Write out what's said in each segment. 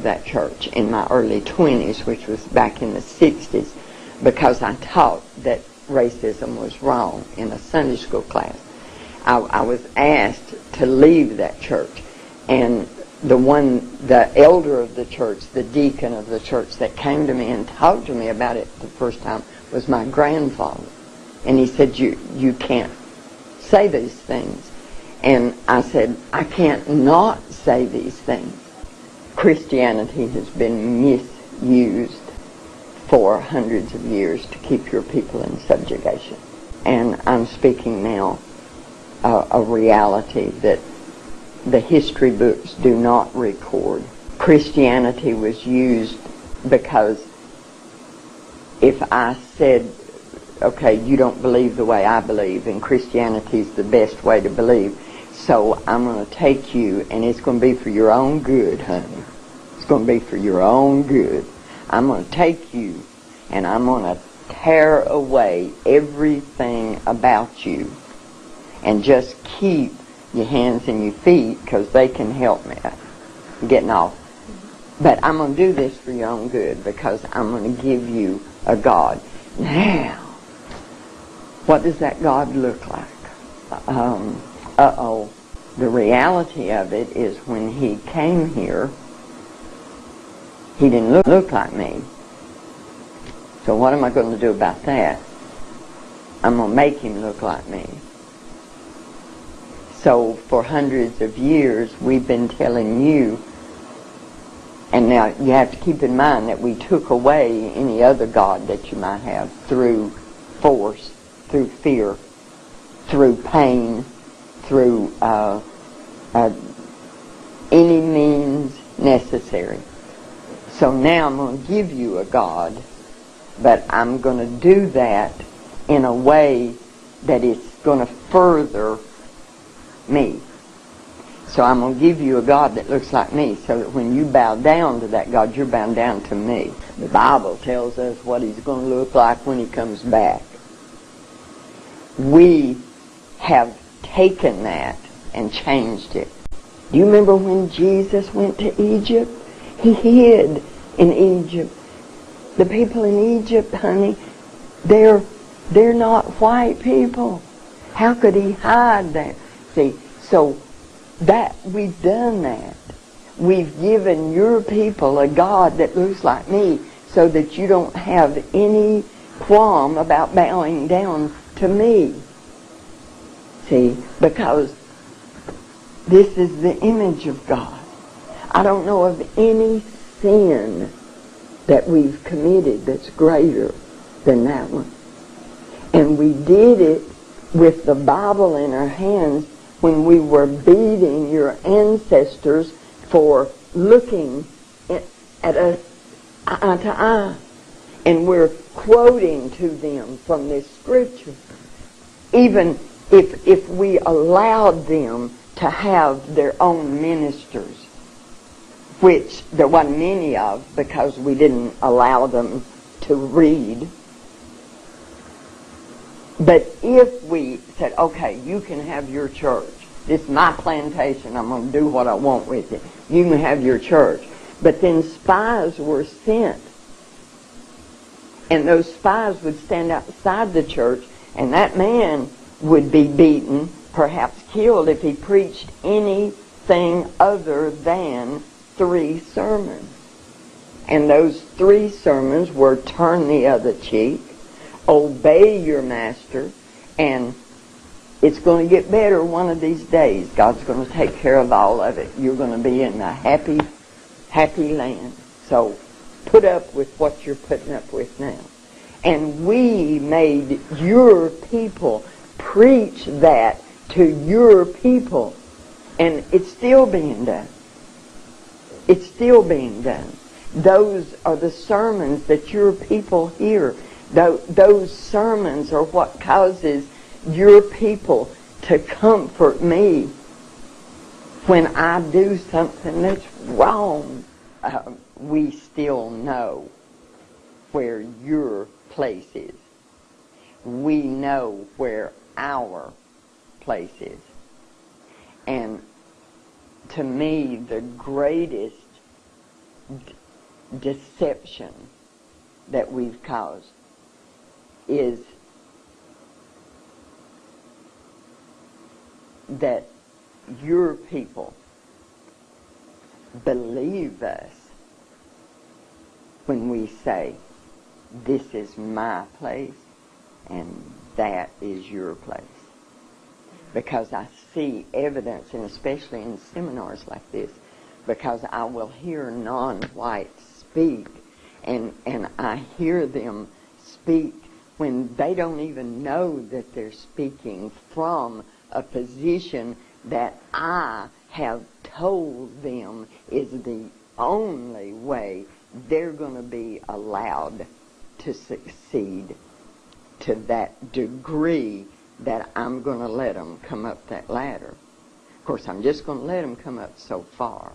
that church in my early 20s, which was back in the 60s, because I taught that racism was wrong in a Sunday school class. I was asked to leave that church, and the elder of the church, the deacon of the church that came to me and talked to me about it the first time was my grandfather. And he said, you can't say these things. And I said, I can't not say these things. Christianity has been misused for hundreds of years to keep your people in subjugation. And I'm speaking now a reality that the history books do not record. Christianity was used because if I said, okay, you don't believe the way I believe, and Christianity is the best way to believe, so I'm going to take you, and it's going to be for your own good, honey. It's going to be for your own good. I'm going to take you, and I'm going to tear away everything about you, and just keep your hands and your feet, because they can help me getting off. But I'm going to do this for your own good, because I'm going to give you a God. Now, what does that God look like? The reality of it is when he came here, he didn't look like me. So what am I going to do about that? I'm going to make him look like me. So for hundreds of years, we've been telling you, and now you have to keep in mind that we took away any other God that you might have through force, through fear, through pain, through any means necessary. So now I'm going to give you a God, but I'm going to do that in a way that it's going to further me. So I'm going to give you a God that looks like me, so that when you bow down to that God, you're bowing down to me. The Bible tells us what he's going to look like when he comes back. We have taken that and changed it. Do you remember when Jesus went to Egypt? He hid in Egypt. The people in Egypt, honey, they're not white people. How could he hide there? See, so that we've done that. We've given your people a God that looks like me, so that you don't have any qualm about bowing down to me. See, because this is the image of God. I don't know of any sin that we've committed that's greater than that one. And we did it with the Bible in our hands when we were beating your ancestors for looking at us eye to eye. And we're quoting to them from this scripture. Even if we allowed them to have their own ministers, which there wasn't many of because we didn't allow them to read. But if we said, okay, you can have your church. This is my plantation. I'm going to do what I want with it. You can have your church. But then spies were sent. And those spies would stand outside the church, and that man would be beaten, perhaps killed, if he preached anything other than 3 sermons. And those 3 sermons were turn the other cheek, obey your master, and it's going to get better one of these days. God's going to take care of all of it. You're going to be in a happy, happy land. So put up with what you're putting up with now. And we made your people preach that to your people. And it's still being done. It's still being done. Those are the sermons that your people hear. Those sermons are what causes your people to comfort me when I do something that's wrong. We still know where your place is. We know where our place is. And to me, the greatest deception that we've caused is that your people believe us when we say, this is my place and that is your place. Because I see evidence, and especially in seminars like this, because I will hear non-whites speak, and I hear them speak when they don't even know that they're speaking from a position that I have told them is the only way they're going to be allowed to succeed to that degree that I'm going to let them come up that ladder. Of course, I'm just going to let them come up so far.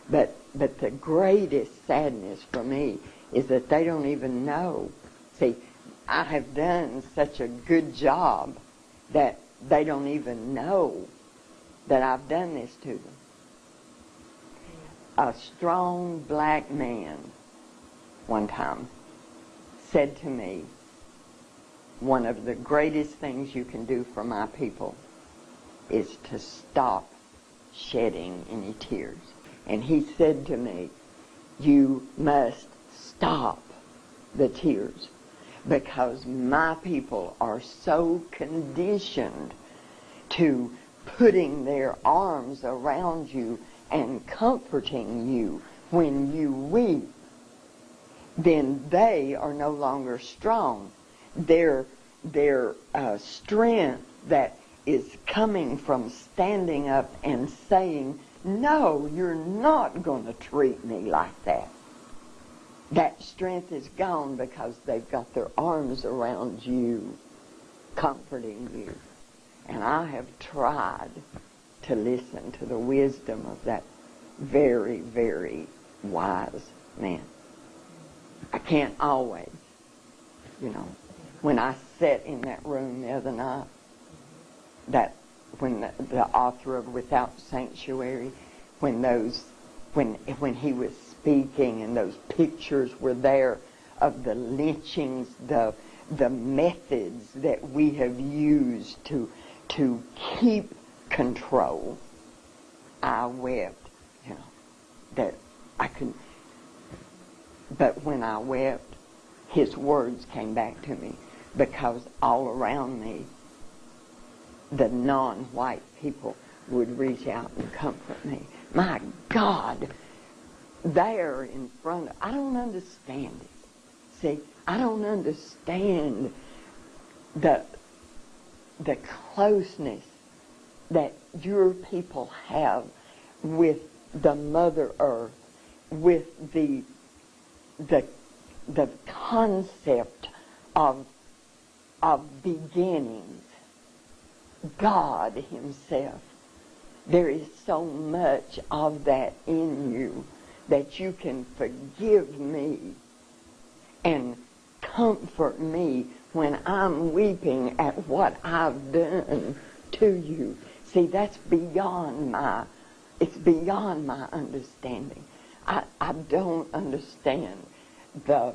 But the greatest sadness for me is that they don't even know. See, I have done such a good job that they don't even know that I've done this to them. A strong black man one time said to me, one of the greatest things you can do for my people is to stop shedding any tears. And he said to me, you must stop the tears, because my people are so conditioned to putting their arms around you and comforting you when you weep. Then they are no longer strong. Their strength that is coming from standing up and saying, no, you're not going to treat me like that. That strength is gone because they've got their arms around you, comforting you. And I have tried to listen to the wisdom of that very, very wise man. I can't always, When I sat in that room the other night, when the author of Without Sanctuary, when he was speaking and those pictures were there of the lynchings, the methods that we have used to keep control, I wept, that I could. But when I wept, his words came back to me, because all around me, the non-white people would reach out and comfort me. My God, there in front of, I don't understand it. See, I don't understand the closeness that your people have with the Mother Earth, with the concept of beginnings, God Himself. There is so much of that in you that you can forgive me and comfort me when I'm weeping at what I've done to you. See, that's beyond my understanding. I don't understand the